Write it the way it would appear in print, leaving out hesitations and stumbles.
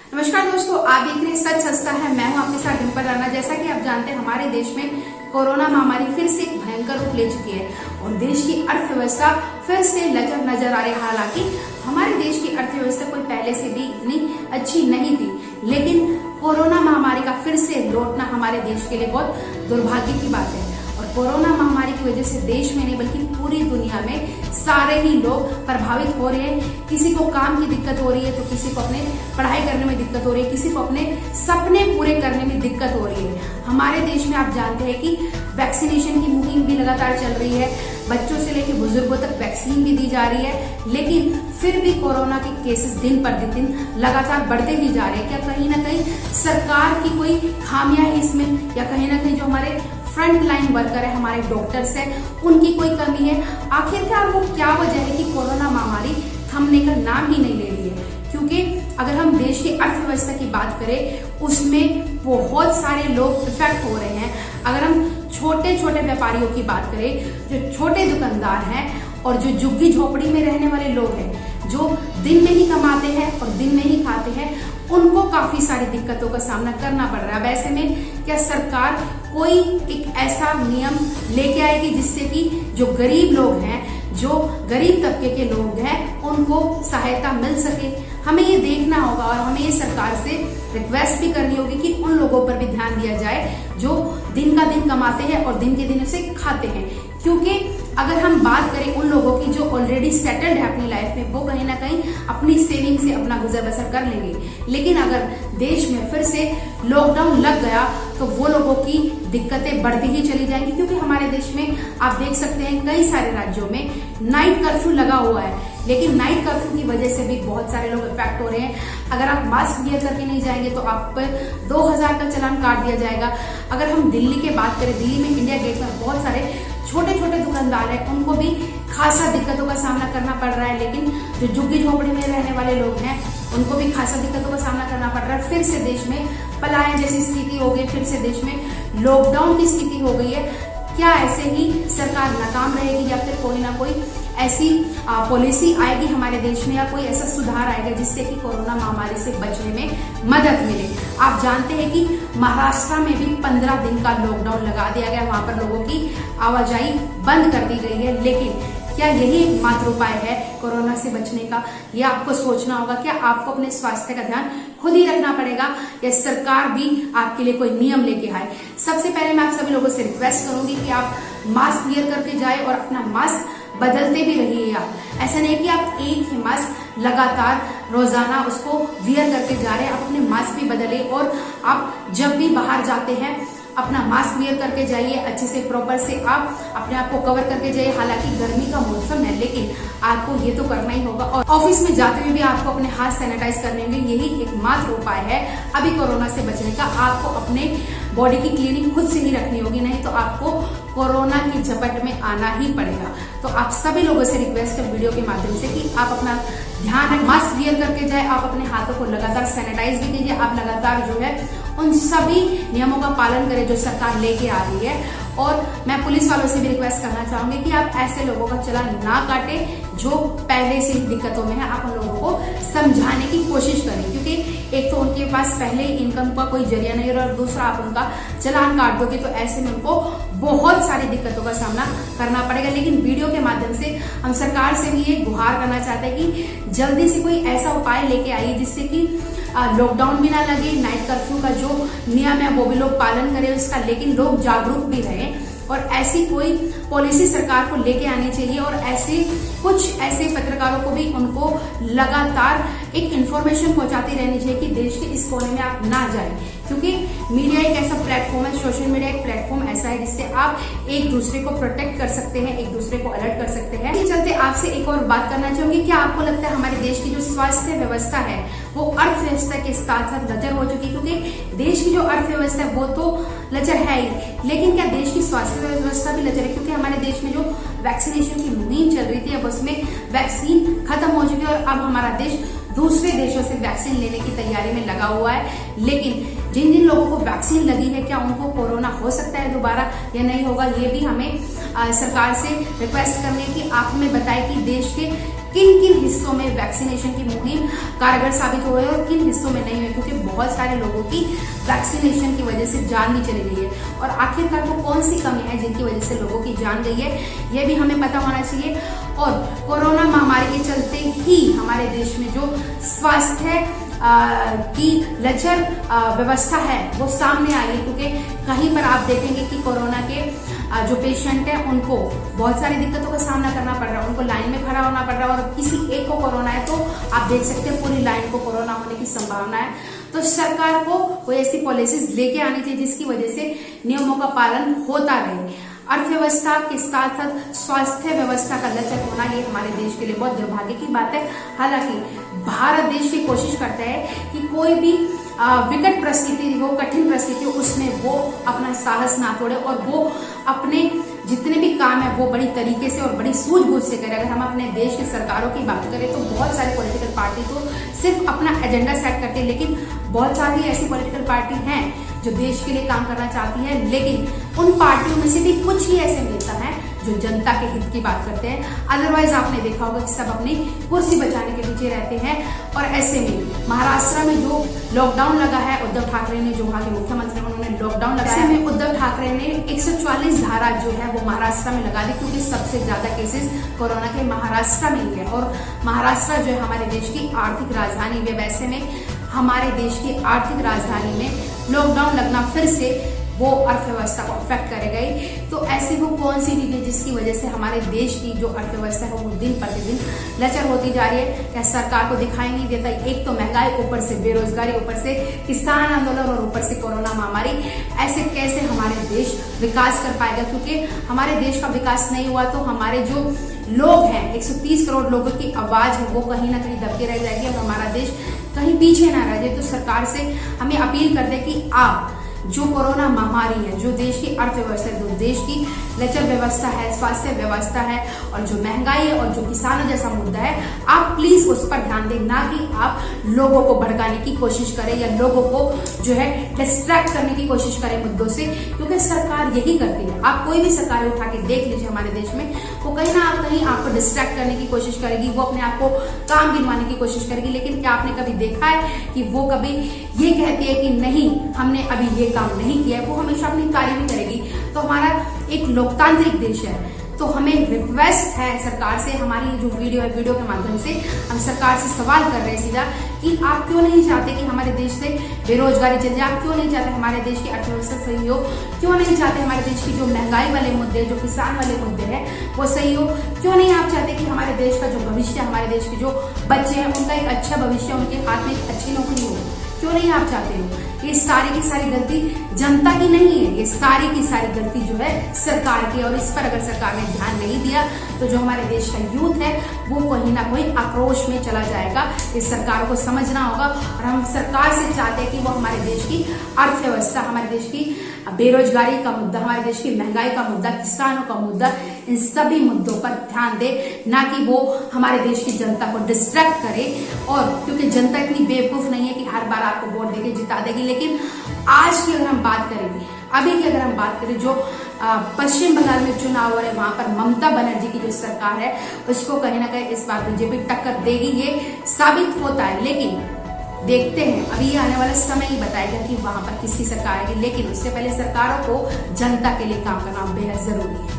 नमस्कार दोस्तों, आप देख रहे हैं सच सस्ता है। मैं हूं आपके साथ डिम्पल राणा। जैसा कि आप जानते हैं, हमारे देश में कोरोना महामारी फिर से एक भयंकर रूप ले चुकी है और देश की अर्थव्यवस्था फिर से लचर नजर आ रही है। हालांकि हमारे देश की अर्थव्यवस्था कोई पहले से भी इतनी अच्छी नहीं थी, लेकिन कोरोना महामारी का फिर से लौटना हमारे देश के लिए बहुत दुर्भाग्य की बात है। और कोरोना महामारी की वजह से देश में नहीं बल्कि पूरी दुनिया में सारे ही लोग प्रभावित हो रहे हैं। किसी को काम की दिक्कत हो रही है तो किसी को अपने पढ़ाई करने में दिक्कत हो रही है, किसी को अपने सपने पूरे करने में दिक्कत हो रही है। हमारे देश में आप जानते हैं कि वैक्सीनेशन की मुहिम भी लगातार चल रही है, बच्चों से लेकर बुजुर्गों तक वैक्सीन भी दी जा रही है, लेकिन फिर भी कोरोना के केसेस दिन पर दिन लगातार बढ़ते ही जा रहे हैं। क्या कहीं ना कहीं सरकार की कोई खामियां है इसमें, या कहीं ना कहीं जो हमारे फ्रंट लाइन वर्कर है, हमारे डॉक्टर्स है, उनकी कोई कमी है? आखिरकार वो क्या वजह है कि कोरोना महामारी थमने का नाम ही नहीं ले रही है? क्योंकि अगर हम देश की अर्थव्यवस्था की बात करें, उसमें बहुत सारे लोग इफेक्ट हो रहे हैं। अगर हम छोटे छोटे व्यापारियों की बात करें, जो छोटे दुकानदार हैं और जो झुग्गी झोपड़ी में रहने वाले लोग हैं, जो दिन में ही कमाते हैं और दिन में ही खाते हैं, उनको काफी सारी दिक्कतों का सामना करना पड़ रहा है। वैसे में क्या सरकार कोई एक ऐसा नियम लेके आएगी जिससे कि जो गरीब लोग हैं, जो गरीब तबके के लोग हैं, उनको सहायता मिल सके? हमें ये देखना होगा और हमें ये सरकार से रिक्वेस्ट भी करनी होगी कि उन लोगों पर भी ध्यान दिया जाए जो दिन का दिन कमाते हैं और दिन के दिन उसे खाते हैं। क्योंकि अगर हम बात करें उन लोगों की जो ऑलरेडी सेटल्ड है अपनी लाइफ में, वो कहीं ना कहीं अपनी सेविंग से अपना गुजर बसर कर लेंगे, लेकिन अगर देश में फिर से लॉकडाउन लग गया तो वो लोगों की दिक्कतें बढ़ती ही चली जाएंगी। क्योंकि हमारे देश में आप देख सकते हैं कई सारे राज्यों में नाइट कर्फ्यू लगा हुआ है, लेकिन नाइट कर्फ्यू की वजह से भी बहुत सारे लोग इफेक्ट हो रहे हैं। अगर आप मास्क वियर करके नहीं जाएंगे तो आप पर 2000 का चालान काट दिया जाएगा। अगर हम दिल्ली की बात करें, दिल्ली में इंडिया गेट पर बहुत सारे छोटे छोटे दुकानदार हैं, उनको भी खासा दिक्कतों का सामना करना पड़ रहा है। लेकिन जो झुग्गी झोपड़ी में रहने वाले लोग हैं, उनको भी खासा दिक्कतों का सामना करना पड़ रहा है। फिर से देश में पलायन जैसी स्थिति हो गई, फिर से देश में लॉकडाउन की स्थिति हो गई है। क्या ऐसे ही सरकार नाकाम रहेगी या फिर कोई ना कोई ऐसी पॉलिसी आएगी हमारे देश में, या कोई ऐसा सुधार आएगा जिससे कि कोरोना महामारी से बचने में मदद मिले? आप जानते हैं कि महाराष्ट्र में भी 15 दिन का लॉकडाउन लगा दिया गया, वहां पर लोगों की आवाजाही बंद कर दी गई है। लेकिन क्या यही एकमात्र उपाय है कोरोना से बचने का? ये आपको सोचना होगा। क्या आपको अपने स्वास्थ्य का ध्यान खुद ही रखना पड़ेगा या सरकार भी आपके लिए कोई नियम लेके आए? सबसे पहले मैं आप सभी लोगों से रिक्वेस्ट करूंगी कि आप मास्क वियर करके जाए और अपना मास्क बदलते भी रहिए। आप ऐसा नहीं कि आप एक ही मास्क लगातार रोजाना उसको वियर करके जा रहे हैं। आप अपने मास्क भी बदलिए और आप जब भी बाहर जाते हैं अपना मास्क वियर करके जाइए, अच्छे से प्रॉपर से आप अपने आप को कवर करके जाइए। हालांकि गर्मी का मौसम है, लेकिन आपको ये तो करना ही होगा। और ऑफिस में जाते हुए भी आपको अपने हाथ सैनिटाइज करने होंगे। यही एकमात्र उपाय है अभी कोरोना से बचने का। आपको अपने बॉडी की क्लीनिंग खुद से ही रखनी होगी, नहीं तो आपको कोरोना की झपट में आना ही पड़ेगा। तो आप सभी लोगों से रिक्वेस्ट है वीडियो के माध्यम से कि आप अपना ध्यान रखें, मास्क वियर करके जाए, आप अपने हाथों को लगातार सैनिटाइज भी कीजिए, आप लगातार जो है उन सभी नियमों का पालन करें जो सरकार लेके आ रही है। और मैं पुलिस वालों से भी रिक्वेस्ट करना चाहूंगी कि आप ऐसे लोगों का चालान ना काटें जो पहले से ही दिक्कतों में है। आप उन लोगों को समझाने की कोशिश करें, क्योंकि एक तो उनके पास पहले ही इनकम का कोई जरिया नहीं है और दूसरा आप उनका चालान काट दोगे तो ऐसे में उनको बहुत सारी दिक्कतों का सामना करना पड़ेगा। लेकिन वीडियो के माध्यम से हम सरकार से भी ये गुहार करना चाहते हैं कि जल्दी से कोई ऐसा उपाय लेके आइए जिससे कि लॉकडाउन भी ना लगे, नाइट कर्फ्यू का जो नियम है वो भी लोग पालन करें उसका, लेकिन लोग जागरूक भी रहें। और ऐसी कोई पॉलिसी सरकार को लेके आनी चाहिए और ऐसे कुछ ऐसे पत्रकारों को भी उनको लगातार एक इन्फॉर्मेशन पहुंचाती रहनी चाहिए कि देश के इस कोने में आप ना जाएं। क्योंकि मीडिया एक ऐसा प्लेटफॉर्म है, सोशल मीडिया एक प्लेटफॉर्म ऐसा है जिससे आप एक दूसरे को प्रोटेक्ट कर सकते हैं, एक दूसरे को अलर्ट कर सकते हैं। इसके चलते आपसे एक और बात करना चाहूंगी, क्या आपको लगता है हमारे देश की जो स्वास्थ्य व्यवस्था है वो अर्थव्यवस्था के साथ साथ लचर हो चुकी है? क्योंकि देश की जो अर्थव्यवस्था है वो तो लचर है ही, लेकिन क्या देश की स्वास्थ्य व्यवस्था भी लचर है? क्योंकि हमारे देश में जो वैक्सीनेशन की मुहिम चल रही थी, अब उसमें वैक्सीन खत्म हो चुकी है और अब हमारा देश दूसरे देशों से वैक्सीन लेने की तैयारी में लगा हुआ है। लेकिन जिन जिन लोगों को वैक्सीन लगी है, क्या उनको कोरोना हो सकता है दोबारा या नहीं होगा? ये भी हमें सरकार से रिक्वेस्ट करने की आप हमें बताएं कि देश के किन किन हिस्सों में वैक्सीनेशन की मुहिम कारगर साबित हो रही है और किन हिस्सों में नहीं हुई। बहुत सारे लोगों की वैक्सीनेशन की वजह से जान भी चली गई है। और आखिरकार वो कौन सी कमी है जिनकी वजह से लोगों की जान गई है, ये भी हमें पता होना चाहिए। और कोरोना महामारी के चलते ही हमारे देश में जो स्वास्थ्य की लचर व्यवस्था है वो सामने आई है, क्योंकि कहीं पर आप देखेंगे कि कोरोना के जो पेशेंट है उनको बहुत सारी दिक्कतों का सामना करना पड़ रहा है, उनको लाइन में खड़ा होना पड़ रहा है। और किसी एक को कोरोना है तो आप देख सकते हैं पूरी लाइन को कोरोना होने की संभावना है। तो सरकार को कोई ऐसी पॉलिसीज लेके आनी चाहिए जिसकी वजह से नियमों का पालन होता रहे। अर्थव्यवस्था के साथ साथ स्वास्थ्य व्यवस्था का लचर होना ये हमारे देश के लिए बहुत दुर्भाग्य की बात है। हालांकि भारत देश की कोशिश करता है कि कोई भी विकट परिस्थिति हो, कठिन परिस्थिति हो, उसमें वो अपना साहस ना तोड़े और वो अपने जितने भी काम है वो बड़ी तरीके से और बड़ी सूझबूझ से करे। अगर हम अपने देश की सरकारों की बात करें तो बहुत सारी पॉलिटिकल पार्टी तो सिर्फ अपना एजेंडा सेट करती है, लेकिन बहुत सारी ऐसी पॉलिटिकल पार्टी हैं जो देश के लिए काम करना चाहती है, लेकिन उन पार्टियों में से भी कुछ ही ऐसे नेता हैं जो जनता के हित की बात करते हैं। अदरवाइज आपने देखा होगा कि सब अपनी कुर्सी बचाने के पीछे रहते हैं। और ऐसे में महाराष्ट्र में जो लॉकडाउन लगा है, उद्धव ठाकरे ने, जो वहां के मुख्यमंत्री उन्होंने लॉकडाउन लगाया है, उद्धव ठाकरे ने 144 धारा जो है वो महाराष्ट्र में लगा दी, क्योंकि सबसे ज्यादा केसेस कोरोना के महाराष्ट्र में ही है। और महाराष्ट्र जो है हमारे देश की आर्थिक राजधानी है, वैसे में हमारे देश की आर्थिक राजधानी में लॉकडाउन लगना फिर से वो अर्थव्यवस्था को अफेक्ट करेगा ही। तो ऐसी वो कौन सी चीज है जिसकी वजह से हमारे देश की जो अर्थव्यवस्था है वो दिन प्रतिदिन लचर होती जा रही है? क्या सरकार को दिखाई नहीं देता? एक तो महंगाई, ऊपर से बेरोजगारी, ऊपर से किसान आंदोलन और ऊपर से कोरोना महामारी। ऐसे कैसे हमारे देश विकास कर पाएगा? क्योंकि हमारे देश का विकास नहीं हुआ तो हमारे जो लोग हैं, 130 करोड़ लोगों की आवाज है वो कहीं ना कहीं दबके रह जाएगी और हमारा देश कहीं पीछे ना रह जाए। तो सरकार से हमें अपील करते हैं कि आप जो कोरोना महामारी है, जो देश की अर्थव्यवस्था है, जो देश की लचर व्यवस्था है, स्वास्थ्य व्यवस्था है और जो महंगाई है और जो किसानों जैसा मुद्दा है, आप प्लीज उस पर ध्यान दें, ना कि आप लोगों को भड़काने की कोशिश करें या लोगों को जो है डिस्ट्रैक्ट करने की कोशिश करें मुद्दों से, क्योंकि सरकार यही करती है। आप कोई भी सरकार उठा के देख लीजिए हमारे देश में, वो कहीं ना कहीं आपको डिस्ट्रैक्ट करने की कोशिश करेगी, वो अपने आप को काम गिनवाने की कोशिश करेगी। लेकिन क्या आपने कभी देखा है कि वो कभी ये कहती है कि नहीं हमने अभी ये काम नहीं किया है? वो हमेशा अपनी कार्य भी करेगी। तो हमारा एक लोकतांत्रिक देश है, तो हमें रिक्वेस्ट है सरकार से, हमारी जो वीडियो है, वीडियो के माध्यम से हम सरकार से सवाल कर रहे हैं सीधा कि आप क्यों नहीं चाहते कि हमारे देश से बेरोजगारी चले जाए? आप क्यों नहीं चाहते हमारे देश की अर्थव्यवस्था सही हो? क्यों नहीं चाहते हमारे देश की जो महंगाई वाले मुद्दे, जो किसान वाले मुद्दे हैं वो सही हो? क्यों नहीं आप चाहते कि हमारे देश का जो भविष्य, हमारे देश के जो बच्चे हैं उनका एक अच्छा भविष्य, उनके हाथ में एक अच्छी नौकरी हो? क्यों नहीं आप चाहते हो? ये सारी की सारी गलती जनता की नहीं है, ये सारी की सारी गलती जो है सरकार की। और इस पर अगर सरकार ने ध्यान नहीं दिया तो जो हमारे देश का यूथ है वो कहीं ना कहीं आक्रोश में चला जाएगा। इस सरकार को समझना होगा और हम सरकार से चाहते हैं कि वो हमारे देश की अर्थव्यवस्था, हमारे देश की बेरोजगारी का मुद्दा, हमारे देश की महंगाई का मुद्दा, किसानों का मुद्दा, इन सभी मुद्दों पर ध्यान दे, ना कि वो हमारे देश की जनता को डिस्ट्रैक्ट करे। और क्योंकि जनता इतनी बेवकूफ नहीं है कि हर बार आपको वोट देके जिता देगी। लेकिन आज की अगर हम बात करें, अभी की अगर हम बात करें, जो पश्चिम बंगाल में चुनाव हो रहे हैं वहां पर ममता बनर्जी की जो सरकार है उसको कहीं ना कहीं इस बार बीजेपी टक्कर देगी, ये साबित होता है। लेकिन देखते हैं, अभी आने वाला समय ही बताएगा कि वहां पर किसकी सरकार आएगी। लेकिन उससे पहले सरकारों को जनता के लिए काम करना बेहद जरूरी है।